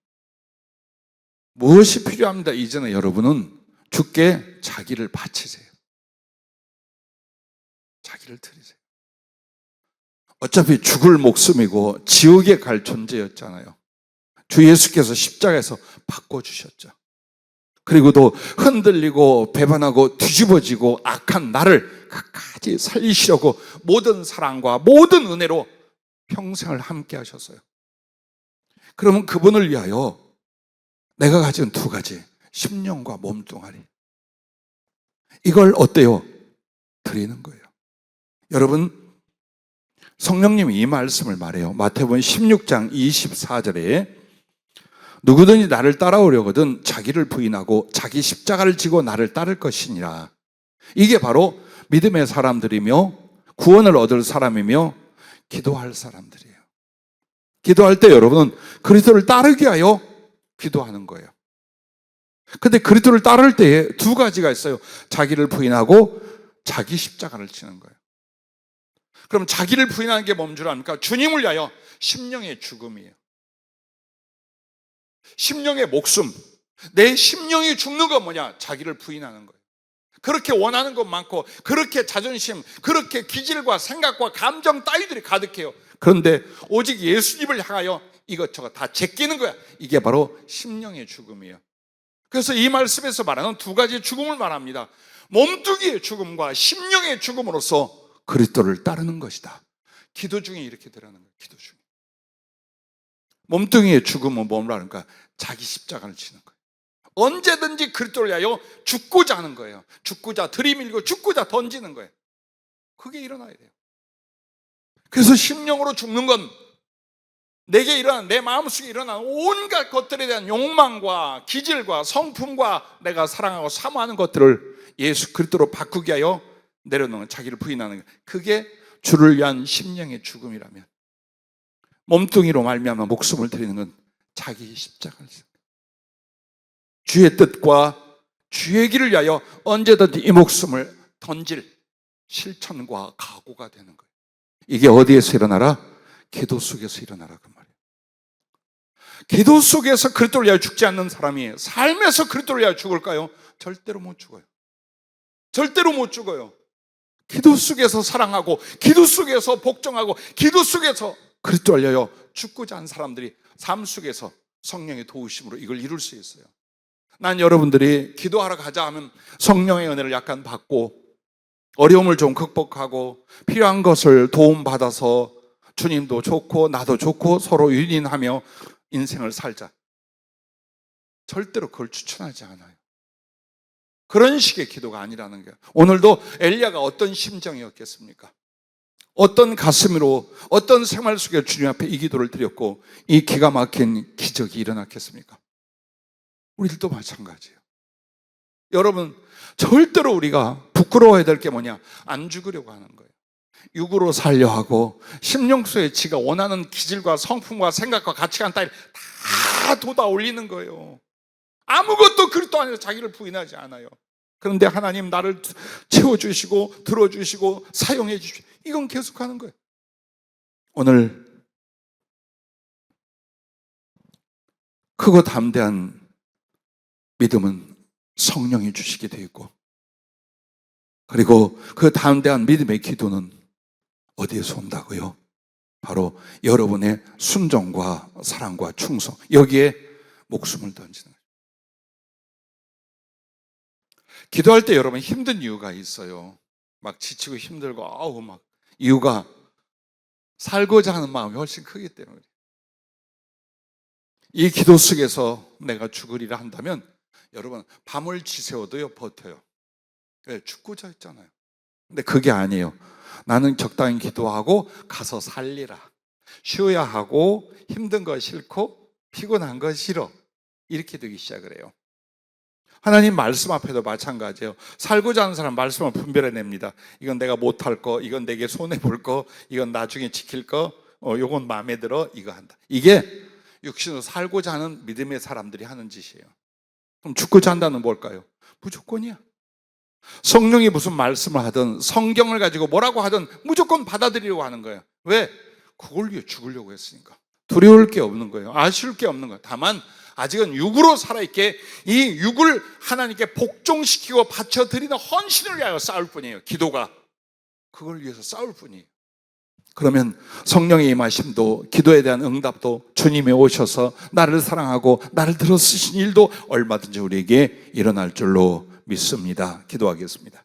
무엇이 필요합니다 이전에 여러분은 주께 자기를 바치세요. 자기를 드리세요. 어차피 죽을 목숨이고 지옥에 갈 존재였잖아요. 주 예수께서 십자가에서 바꿔주셨죠. 그리고 또 흔들리고 배반하고 뒤집어지고 악한 나를 끝까지 살리시려고 모든 사랑과 모든 은혜로 평생을 함께 하셨어요. 그러면 그분을 위하여 내가 가진 두 가지, 심령과 몸뚱아리, 이걸 어때요? 드리는 거예요. 여러분, 성령님이 이 말씀을 말해요. 마태복음 16장 24절에 누구든지 나를 따라오려거든 자기를 부인하고 자기 십자가를 지고 나를 따를 것이니라. 이게 바로 믿음의 사람들이며 구원을 얻을 사람이며 기도할 사람들이에요. 기도할 때 여러분은 그리스도를 따르기 위하여 기도하는 거예요. 근데 그리스도를 따를 때에 두 가지가 있어요. 자기를 부인하고 자기 십자가를 지는 거예요. 그럼 자기를 부인하는 게 뭔 줄 압니까? 주님을 위하여 심령의 죽음이에요. 심령의 목숨. 내 심령이 죽는 건 뭐냐? 자기를 부인하는 거예요. 그렇게 원하는 것 많고, 그렇게 자존심, 그렇게 기질과 생각과 감정 따위들이 가득해요. 그런데 오직 예수님을 향하여 이것저것 다 제끼는 거야. 이게 바로 심령의 죽음이에요. 그래서 이 말씀에서 말하는 두 가지 죽음을 말합니다. 몸뚱이의 죽음과 심령의 죽음으로서 그리스도를 따르는 것이다. 기도 중에 이렇게 되라는 거예요. 기도 중에. 몸뚱이의 죽음은 뭐라는가? 자기 십자가를 지는 거예요. 언제든지 그리스도를 위하여 죽고자 하는 거예요. 죽고자 들이밀고 죽고자 던지는 거예요. 그게 일어나야 돼요. 그래서 심령으로 죽는 건 내게 일어나는, 내 마음속에 일어나는 온갖 것들에 대한 욕망과 기질과 성품과 내가 사랑하고 사모하는 것들을 예수 그리스도로 바꾸게 하여 내려놓는, 자기를 부인하는 거예요. 그게 주를 위한 심령의 죽음이라면, 몸뚱이로 말미암아 목숨을 드리는 건 자기 십자가를 지는 거예요. 주의 뜻과 주의 길을 위하여 언제든지 이 목숨을 던질 실천과 각오가 되는 거예요. 이게 어디에서 일어나라? 기도 속에서 일어나라, 그 말이에요. 기도 속에서 그리스도를 위하여 죽지 않는 사람이 삶에서 그리스도를 위하여 죽을까요? 절대로 못 죽어요. 절대로 못 죽어요. 기도 속에서 사랑하고, 기도 속에서 복종하고, 기도 속에서 그리스도를 위하여 죽고자 하는 사람들이 삶 속에서 성령의 도우심으로 이걸 이룰 수 있어요. 난 여러분들이 기도하러 가자 하면 성령의 은혜를 약간 받고, 어려움을 좀 극복하고, 필요한 것을 도움받아서 주님도 좋고 나도 좋고 서로 윈윈하며 인생을 살자. 절대로 그걸 추천하지 않아요. 그런 식의 기도가 아니라는 거예요. 오늘도 엘리야가 어떤 심정이었겠습니까? 어떤 가슴으로, 어떤 생활 속에 주님 앞에 이 기도를 드렸고 이 기가 막힌 기적이 일어났겠습니까? 우리들도 마찬가지예요. 여러분, 절대로 우리가 부끄러워해야 될 게 뭐냐? 안 죽으려고 하는 거예요. 육으로 살려 하고 심령 속에 지가 원하는 기질과 성품과 생각과 가치관 따위를 다 돋아 올리는 거예요. 아무것도 그리스도 안에서 자기를 부인하지 않아요. 그런데 하나님 나를 채워주시고 들어주시고 사용해 주시고 이건 계속하는 거예요. 오늘 크고 담대한 믿음은 성령이 주시게 되어 있고, 그리고 그 담대한 믿음의 기도는 어디에서 온다고요? 바로 여러분의 순종과 사랑과 충성, 여기에 목숨을 던지는 거예요. 기도할 때 여러분 힘든 이유가 있어요. 막 지치고 힘들고 막 이유가 살고자 하는 마음이 훨씬 크기 때문에. 이 기도 속에서 내가 죽으리라 한다면 여러분 밤을 지새워도요 버텨요. 왜? 죽고자 했잖아요. 근데 그게 아니에요. 나는 적당히 기도하고 가서 살리라. 쉬어야 하고 힘든 거 싫고 피곤한 거 싫어. 이렇게 되기 시작을 해요. 하나님 말씀 앞에도 마찬가지예요. 살고자 하는 사람 말씀을 분별해냅니다. 이건 내가 못할 거, 이건 내게 손해볼 거, 이건 나중에 지킬 거, 요건 마음에 들어, 이거 한다. 이게 육신으로 살고자 하는 믿음의 사람들이 하는 짓이에요. 그럼 죽고자 한다는 뭘까요? 무조건이야. 성령이 무슨 말씀을 하든 성경을 가지고 뭐라고 하든 무조건 받아들이려고 하는 거예요. 왜? 그걸 위해 죽으려고 했으니까. 두려울 게 없는 거예요. 아쉬울 게 없는 거예요. 다만 아직은 육으로 살아있게 이 육을 하나님께 복종시키고 바쳐드리는 헌신을 위하여 싸울 뿐이에요. 기도가 그걸 위해서 싸울 뿐이에요. 그러면 성령의 임하심도 기도에 대한 응답도 주님이 오셔서 나를 사랑하고 나를 들어 쓰신 일도 얼마든지 우리에게 일어날 줄로 믿습니다. 기도하겠습니다.